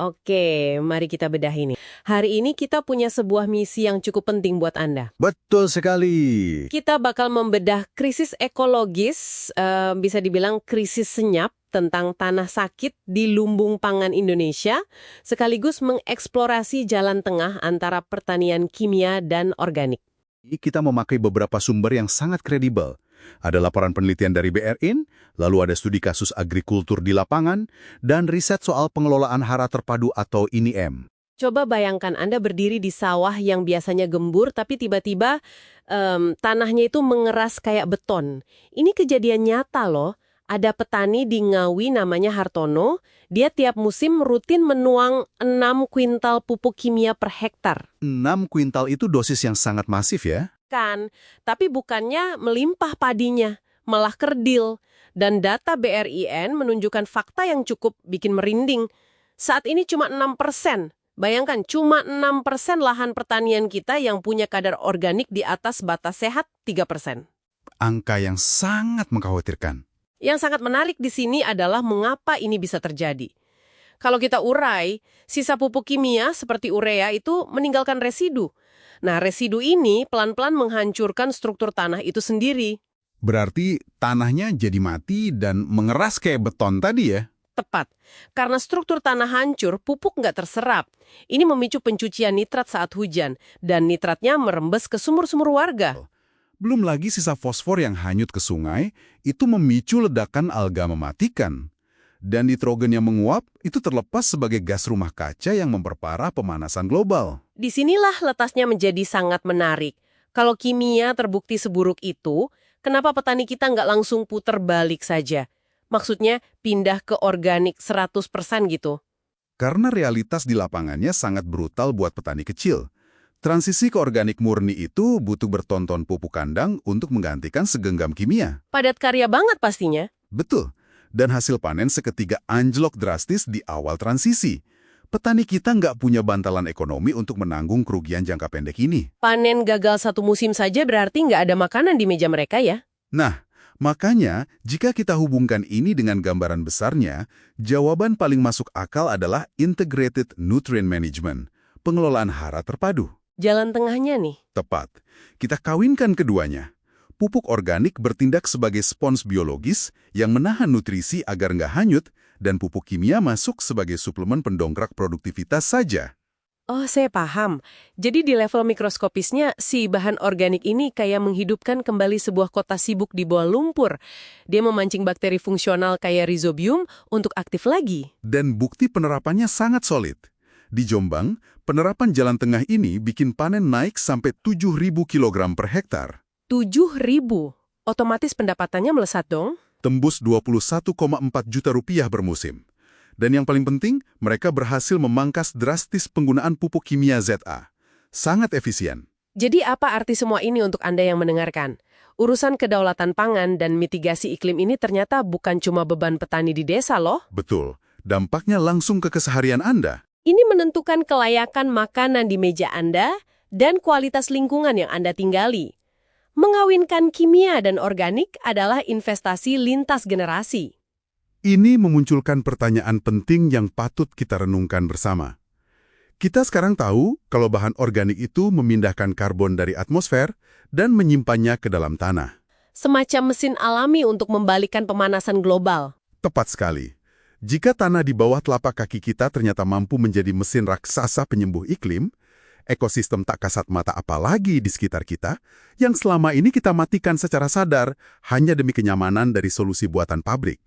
Oke, mari kita bedah ini. Hari ini kita punya sebuah misi yang cukup penting buat Anda. Betul sekali. Kita bakal membedah krisis ekologis, bisa dibilang krisis senyap tentang tanah sakit di lumbung pangan Indonesia, sekaligus mengeksplorasi jalan tengah antara pertanian kimia dan organik. Kita memakai beberapa sumber yang sangat kredibel. Ada laporan penelitian dari BRIN, lalu ada studi kasus agrikultur di lapangan, dan riset soal pengelolaan hara terpadu atau INIM. Coba bayangkan Anda berdiri di sawah yang biasanya gembur, tapi tiba-tiba tanahnya itu mengeras kayak beton. Ini kejadian nyata loh. Ada petani di Ngawi namanya Hartono, dia tiap musim rutin menuang 6 kuintal pupuk kimia per hektar. 6 kuintal itu dosis yang sangat masif ya? Kan, tapi bukannya melimpah padinya, malah kerdil. Dan data BRIN menunjukkan fakta yang cukup bikin merinding. Saat ini cuma 6%. Bayangkan, cuma 6% lahan pertanian kita yang punya kadar organik di atas batas sehat 3%. Angka yang sangat mengkhawatirkan. Yang sangat menarik di sini adalah mengapa ini bisa terjadi. Kalau kita urai, sisa pupuk kimia seperti urea itu meninggalkan residu. Nah, residu ini pelan-pelan menghancurkan struktur tanah itu sendiri. Berarti tanahnya jadi mati dan mengeras kayak beton tadi ya? Tepat. Karena struktur tanah hancur, pupuk nggak terserap. Ini memicu pencucian nitrat saat hujan, dan nitratnya merembes ke sumur-sumur warga. Belum lagi sisa fosfor yang hanyut ke sungai, itu memicu ledakan alga mematikan. Dan nitrogen yang menguap itu terlepas sebagai gas rumah kaca yang memperparah pemanasan global. Disinilah letaknya menjadi sangat menarik. Kalau kimia terbukti seburuk itu, kenapa petani kita nggak langsung puter balik saja? Maksudnya pindah ke organik 100% gitu. Karena realitas di lapangannya sangat brutal buat petani kecil. Transisi ke organik murni itu butuh bertonton pupuk kandang untuk menggantikan segenggam kimia. Padat karya banget pastinya. Betul. Dan hasil panen seketika anjlok drastis di awal transisi. Petani kita nggak punya bantalan ekonomi untuk menanggung kerugian jangka pendek ini. Panen gagal satu musim saja berarti nggak ada makanan di meja mereka ya? Nah, makanya jika kita hubungkan ini dengan gambaran besarnya, jawaban paling masuk akal adalah Integrated Nutrient Management, pengelolaan hara terpadu. Jalan tengahnya nih. Tepat. Kita kawinkan keduanya. Pupuk organik bertindak sebagai spons biologis yang menahan nutrisi agar nggak hanyut, dan pupuk kimia masuk sebagai suplemen pendongkrak produktivitas saja. Oh, saya paham. Jadi di level mikroskopisnya, si bahan organik ini kayak menghidupkan kembali sebuah kota sibuk di bawah lumpur. Dia memancing bakteri fungsional kayak rhizobium untuk aktif lagi. Dan bukti penerapannya sangat solid. Di Jombang, penerapan jalan tengah ini bikin panen naik sampai 7.000 kg per hektar. 7.000. Otomatis pendapatannya melesat dong? Tembus 21,4 juta rupiah per musim. Dan yang paling penting, mereka berhasil memangkas drastis penggunaan pupuk kimia ZA. Sangat efisien. Jadi apa arti semua ini untuk Anda yang mendengarkan? Urusan kedaulatan pangan dan mitigasi iklim ini ternyata bukan cuma beban petani di desa loh. Betul. Dampaknya langsung ke keseharian Anda. Ini menentukan kelayakan makanan di meja Anda dan kualitas lingkungan yang Anda tinggali. Mengawinkan kimia dan organik adalah investasi lintas generasi. Ini memunculkan pertanyaan penting yang patut kita renungkan bersama. Kita sekarang tahu kalau bahan organik itu memindahkan karbon dari atmosfer dan menyimpannya ke dalam tanah. Semacam mesin alami untuk membalikkan pemanasan global. Tepat sekali. Jika tanah di bawah telapak kaki kita ternyata mampu menjadi mesin raksasa penyembuh iklim, ekosistem tak kasat mata apalagi di sekitar kita, yang selama ini kita matikan secara sadar hanya demi kenyamanan dari solusi buatan pabrik.